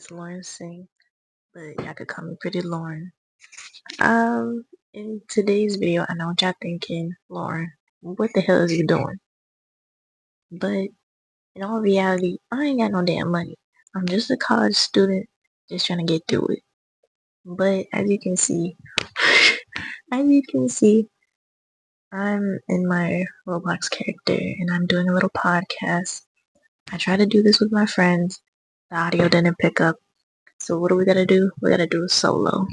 it's Lauren Singh, but y'all could call me Pretty Lauren. Um, in today's video, I know what y'all thinking, Lauren, what the hell is you doing? But in all reality, I ain't got no damn money. I'm just a college student, just trying to get through it. But as you can see, I'm in my Roblox character and I'm doing a little podcast. I tried to do this with my friends. The audio didn't pick up. So what do we gotta do? We gotta do a solo.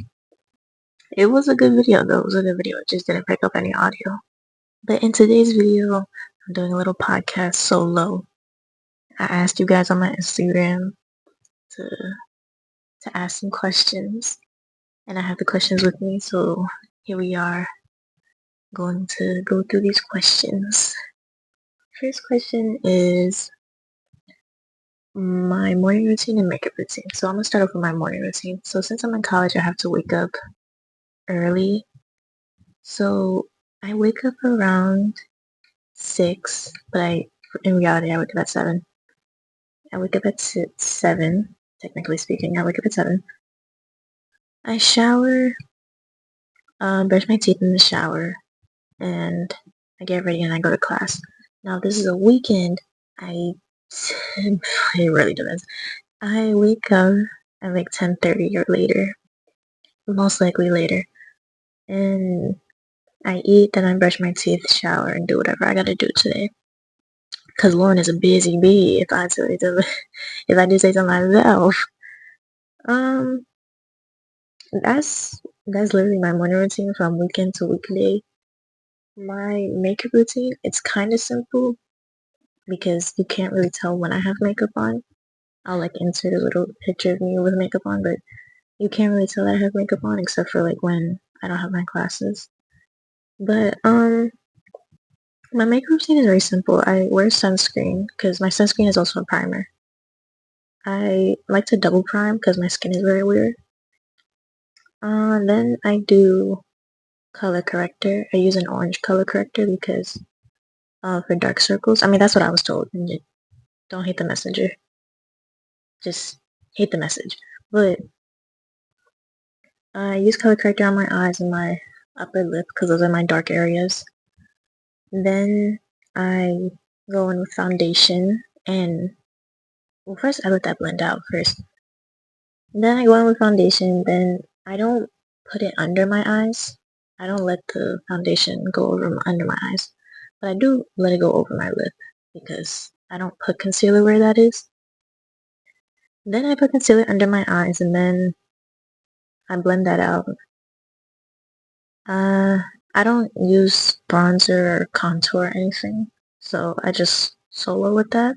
It was a good video though. It was a good video. It just didn't pick up any audio. But in today's video, I'm doing a little podcast solo. I asked you guys on my Instagram to ask some questions, and I have the questions with me. So here we are, going to go through these questions. First question is my morning routine and makeup routine. So I'm gonna start off with my morning routine. So since I'm in college, I have to wake up early. So I wake up around 6, but in reality, I wake up at 7. I wake up at 7, technically speaking. I wake up at 7. I shower, brush my teeth in the shower, and I get ready and I go to class. Now, this is a weekend. It really depends. I wake up at like 10:30 or later, most likely later, and I eat, then I brush my teeth, shower, and do whatever I gotta do today. Cause Lauren is a busy bee. If I do say so myself, um, that's literally my morning routine from weekend to weekday. My makeup routine, it's kind of simple because you can't really tell when I have makeup on. I'll like insert a little picture of me with makeup on, but you can't really tell that I have makeup on except for like when I don't have my classes. But my makeup routine is very simple. I wear sunscreen because my sunscreen is also a primer. I like to double prime because my skin is very weird. Then I do color corrector. I use an orange color corrector because for dark circles. I mean, that's what I was told. Don't hate the messenger. Just hate the message. But I use color corrector on my eyes and my upper lip because those are my dark areas. Then I go in with foundation and, well, first I let that blend out first. Then I go in with foundation, then I don't put it under my eyes. I don't let the foundation go under my eyes. But I do let it go over my lip because I don't put concealer where that is. Then I put concealer under my eyes and then I blend that out. I don't use bronzer or contour or anything, so I just solo with that.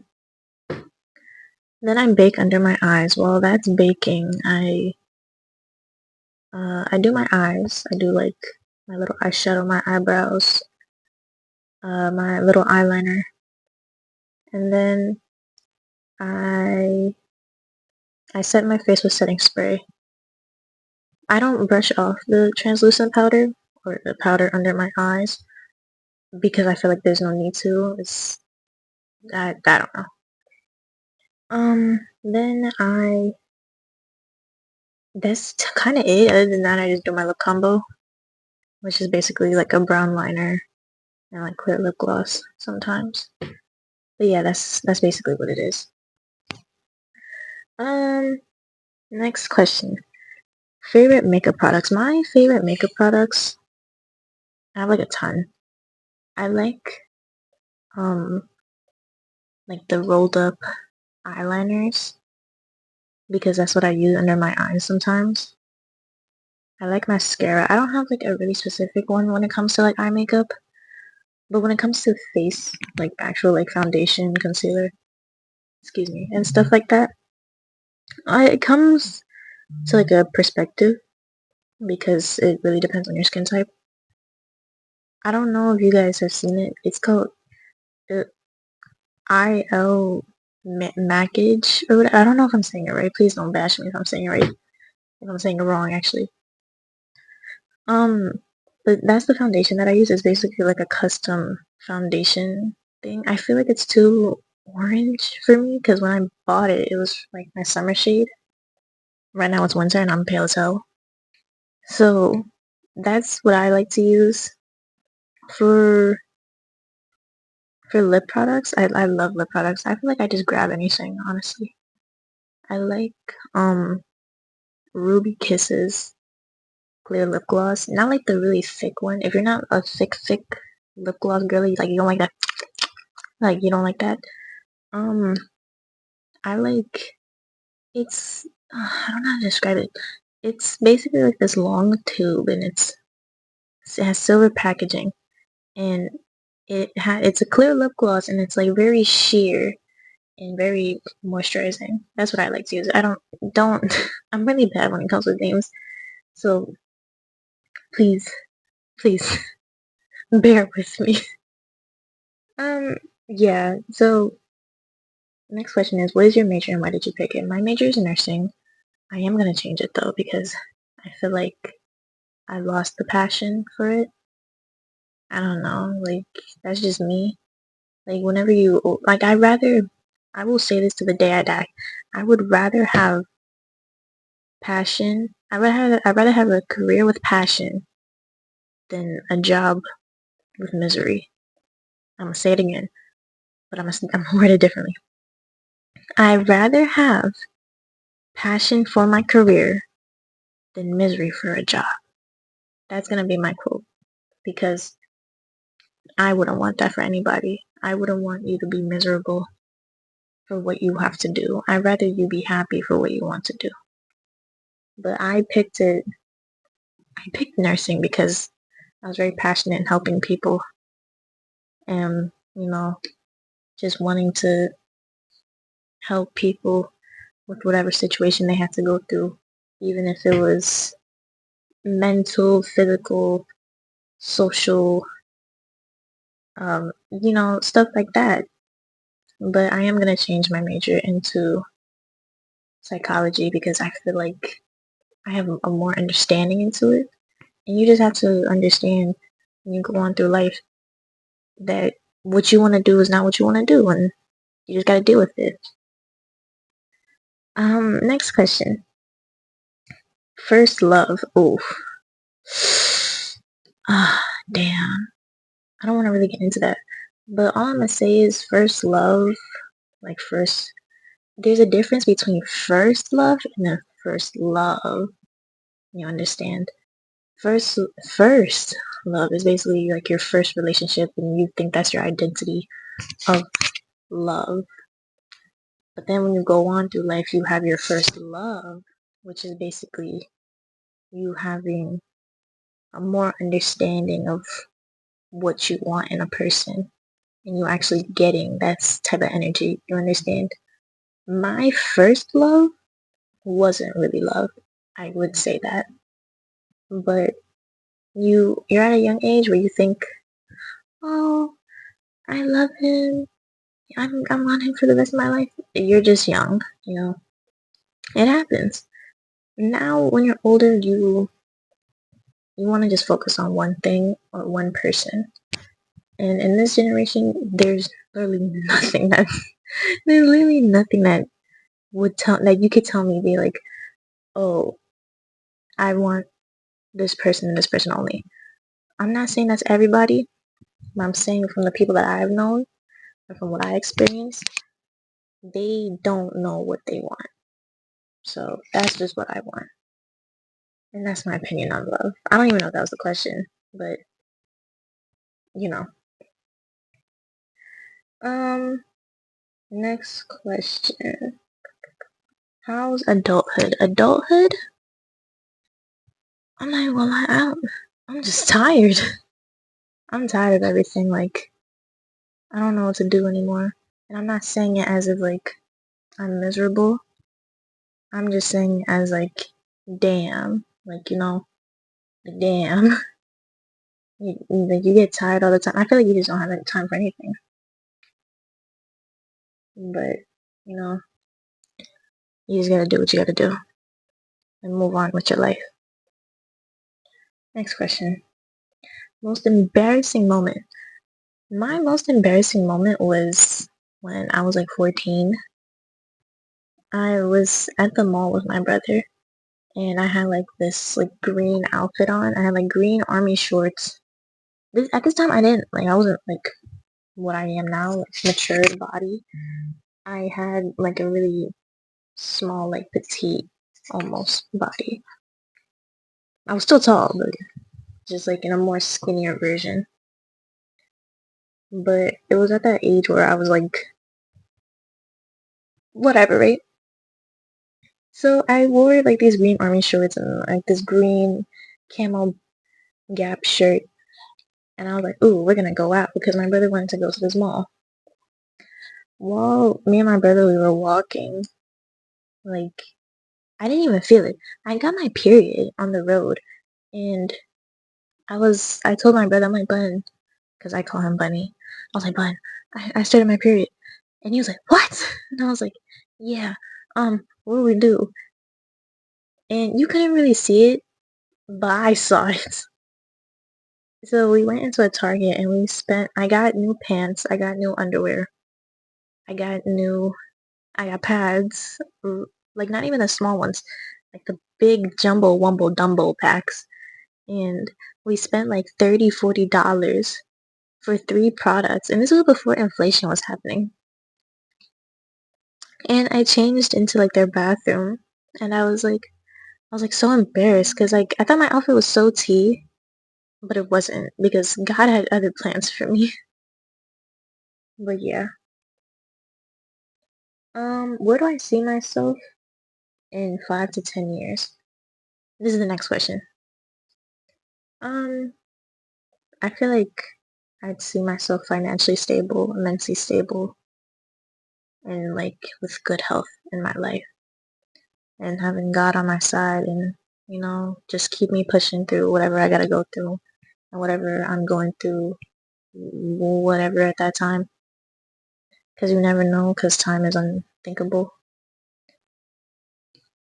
Then I bake under my eyes. While that's baking, I do my eyes. I do like my little eyeshadow, my eyebrows, my little eyeliner, and then I set my face with setting spray. I don't brush off the translucent powder or the powder under my eyes because I feel like there's no need to. I don't know. Then that's kind of it. Other than that, I just do my lip combo, which is basically like a brown liner and like clear lip gloss sometimes. But yeah, that's basically what it is. Next question. Favorite makeup products. My favorite makeup products, I have like a ton. I like the rolled up eyeliners because that's what I use under my eyes sometimes. I like mascara. I don't have like a really specific one when it comes to like eye makeup, but when it comes to face, like actual like foundation, concealer, excuse me, and stuff like that, it comes to like a perspective because it really depends on your skin type. I don't know if you guys have seen it. It's called IL Mackage or whatever. I don't know if I'm saying it right. Please don't bash me if I'm saying it right. If I'm saying it wrong, actually. But that's the foundation that I use. It's basically like a custom foundation thing. I feel like it's too orange for me because when I bought it, it was like my summer shade. Right now it's winter and I'm pale as hell. So that's what I like to use for lip products. I love lip products. I feel like I just grab anything, honestly. I like Ruby Kisses clear lip gloss. Not like the really thick one. If you're not a thick lip gloss girly, like you don't like that, like you don't like that. Um, I like I don't know how to describe it. It's basically like this long tube, and it has silver packaging, and it's a clear lip gloss, and it's like very sheer and very moisturizing. That's what I like to use. I don't I'm really bad when it comes with names, so please, please bear with me. Yeah. So next question is, what is your major and why did you pick it? My major is nursing. I am gonna change it though because I feel like I lost the passion for it. I don't know, like that's just me. Like whenever I will say this to the day I die. I would rather have passion. I'd rather have a career with passion than a job with misery. I'm gonna say it again, but I'm gonna word it differently. I'd rather have passion for my career than misery for a job. That's gonna be my quote because I wouldn't want that for anybody. I wouldn't want you to be miserable for what you have to do. I'd rather you be happy for what you want to do. But I picked nursing because I was very passionate in helping people and, just wanting to help people with whatever situation they had to go through, even if it was mental, physical, social, stuff like that. But I am going to change my major into psychology because I feel like I have a more understanding into it. And you just have to understand when you go on through life that what you want to do is not what you want to do, and you just got to deal with it. Next question. First love. Ooh. Ah, damn. I don't want to really get into that. But all I'm going to say is first love, like first, there's a difference between first love and then first love. You understand? First love is basically like your first relationship and you think that's your identity of love. But then when you go on through life, you have your first love, which is basically you having a more understanding of what you want in a person and you actually getting that type of energy. You understand? My first love wasn't really love. I would say that. But you're at a young age where you think, oh, I love him. I want him for the rest of my life. You're just young, It happens. Now, when you're older, you want to just focus on one thing or one person. And in this generation, there's literally nothing that would tell that you could tell me be like, oh, I want this person and this person only. I'm not saying that's everybody, but I'm saying from the people that I've known or from what I experienced, they don't know what they want. So that's just what I want. And that's my opinion on love. I don't even know if that was the question, but you know. Next question. How's adulthood? Adulthood? I'm not even gonna lie, I'm just tired. I'm tired of everything. Like, I don't know what to do anymore. And I'm not saying it as if, like, I'm miserable. I'm just saying it as, like, damn. Like, damn. You get tired all the time. I feel like you just don't have any time for anything. But, you just gotta do what you gotta do. And move on with your life. Next question. Most embarrassing moment. My most embarrassing moment was when I was like 14. I was at the mall with my brother and I had like this like green outfit on. I had like green army shorts. At this time, I wasn't like what I am now, like matured body. I had like a really small, like petite almost body. I was still tall, but just like in a more skinnier version. But it was at that age where I was like, whatever, right? So I wore like these green army shorts and like this green camel Gap shirt. And I was like, ooh, we're gonna go out because my brother wanted to go to this mall. While me and my brother, we were walking, like, I didn't even feel it. I got my period on the road. And I told my brother, I'm like, Bun, because I call him Bunny. I was like, Bun, I started my period. And he was like, what? And I was like, yeah, what do we do? And you couldn't really see it, but I saw it. So we went into a Target and I got new pants, I got new underwear, I got pads, like not even the small ones, like the big jumbo wumbo dumbo packs. And we spent like $30-$40 for 3 products. And this was before inflation was happening. And I changed into like their bathroom and I was like so embarrassed because like I thought my outfit was so tea, but it wasn't because God had other plans for me. But yeah. Where do I see myself in 5 to 10 years? This is the next question. Um, I feel like I'd see myself financially stable, mentally stable, and like with good health in my life, and having God on my side, and just keep me pushing through whatever I gotta go through, and whatever I'm going through, whatever at that time, because you never know, because time is unthinkable.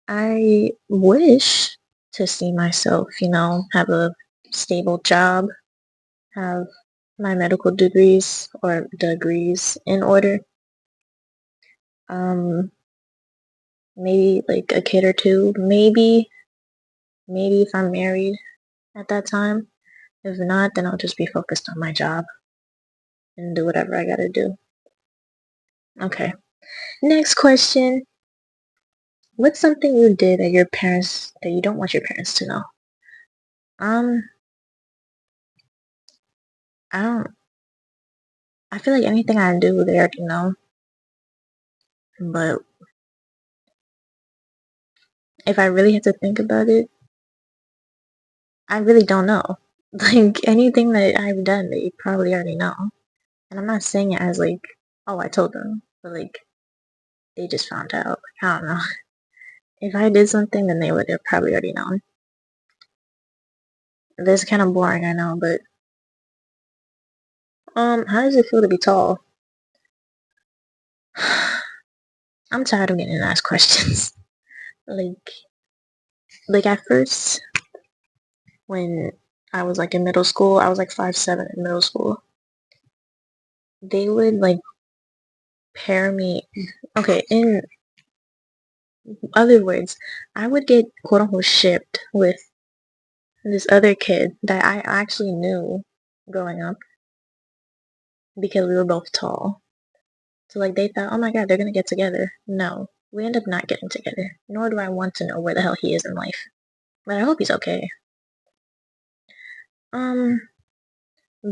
I wish to see myself, have a stable job, have my medical degrees in order. Um, maybe like a kid or two. Maybe if I'm married at that time. If not, then I'll just be focused on my job and do whatever I gotta do. Okay. Next question. What's something you did that you don't want your parents to know? Um, I don't. I feel like anything I do, they already know. But if I really had to think about it, I really don't know. Like anything that I've done, they probably already know. And I'm not saying it as like, oh, I told them, but like they just found out. I don't know. If I did something, then they would have probably already known. This is kind of boring, I know, but how does it feel to be tall? I'm tired of getting asked questions. like, like at first, when I was like in middle school, I was like 5'7" in middle school. They would like pair me. Okay, in other words, I would get quote unquote shipped with this other kid that I actually knew growing up because we were both tall. So like they thought, oh my god, they're gonna get together. No, we end up not getting together. Nor do I want to know where the hell he is in life. But I hope he's okay. Um,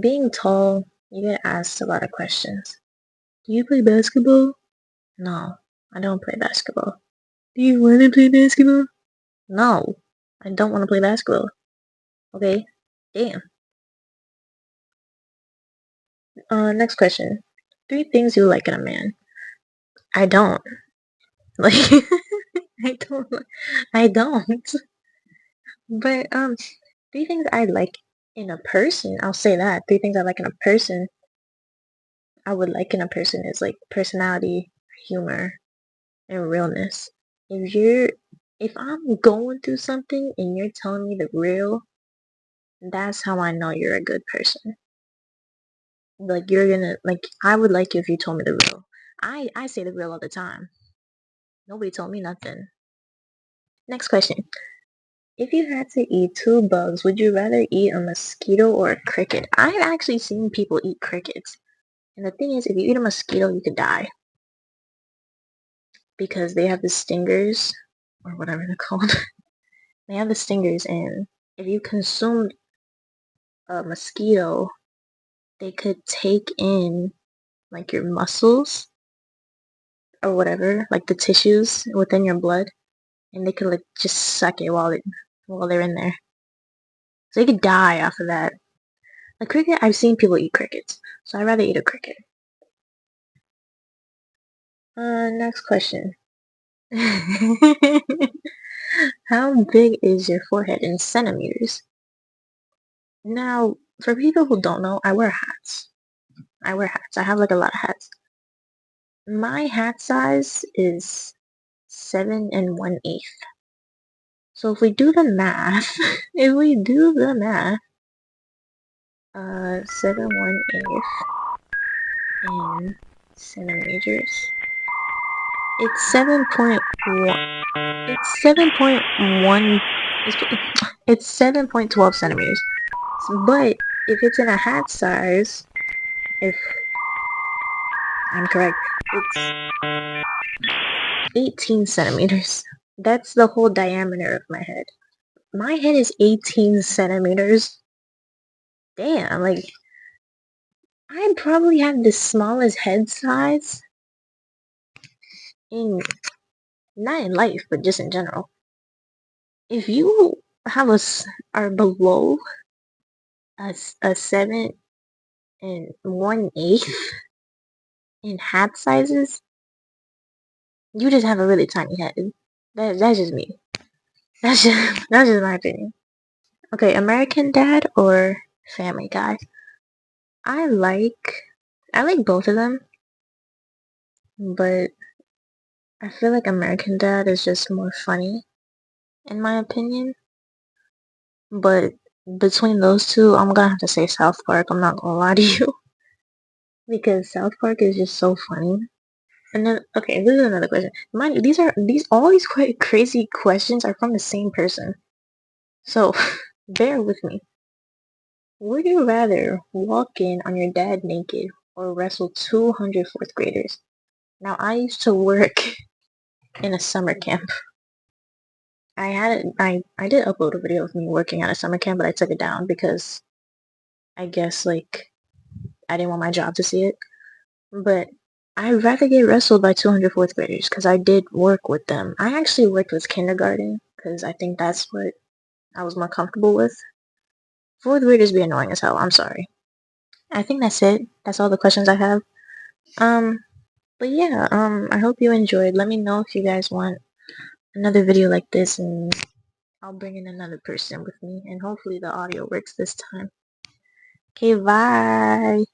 being tall, you get asked a lot of questions. Do you play basketball? No, I don't play basketball. Do you want to play basketball? No, I don't want to play basketball. Okay, damn. Next question. 3 things you like in a man. I don't. Like, I don't. I don't. But 3 things I like in a person. I'll say that 3 things I like in a person. I would like in a person is like personality, humor, and realness. If I'm going through something and you're telling me the real, that's how I know you're a good person. Like you're gonna like I would like you if you told me the real. I say the real all the time. Nobody told me nothing. Next question. If you had to eat two bugs, would you rather eat a mosquito or a cricket? I've actually seen people eat crickets. And the thing is, if you eat a mosquito, you could die. Because they have the stingers, or whatever they're called. They have the stingers, and if you consumed a mosquito, they could take in, like, your muscles, or whatever, like the tissues within your blood, and they could, like, just suck it while they're in there. So you could die off of that. A cricket, I've seen people eat crickets, so I'd rather eat a cricket. Next question. How big is your forehead in centimeters? Now, for people who don't know, I wear hats. I have like a lot of hats. My hat size is 7 1/8. So if we do the math, 7 1/8 in centimeters. It's 7.1. It's 7.1. It's 7.12 centimeters. But if it's in a hat size, if I'm correct, it's 18 centimeters. That's the whole diameter of my head. My head is 18 centimeters. Damn, like, I probably have the smallest head size in, not in life, but just in general. If you are below a 7 1/8 in hat sizes, you just have a really tiny head. That's just me. That's just my opinion. Okay, American Dad or Family Guy? I like I like both of them, but I feel like American Dad is just more funny, in my opinion. But between those two, I'm gonna have to say South Park. I'm not gonna lie to you. Because South Park is just so funny. And then, okay, this is another question. Mind you, all these quite crazy questions are from the same person. So, bear with me. Would you rather walk in on your dad naked or wrestle 200 fourth graders? Now, I used to work in a summer camp. I did upload a video of me working at a summer camp, but I took it down because I guess, like, I didn't want my job to see it. But I'd rather get wrestled by 200 fourth graders because I did work with them. I actually worked with kindergarten because I think that's what I was more comfortable with. Fourth graders be annoying as hell. I'm sorry. I think that's it. That's all the questions I have. Um, but yeah, I hope you enjoyed. Let me know if you guys want another video like this, and I'll bring in another person with me, and hopefully the audio works this time. Okay, bye!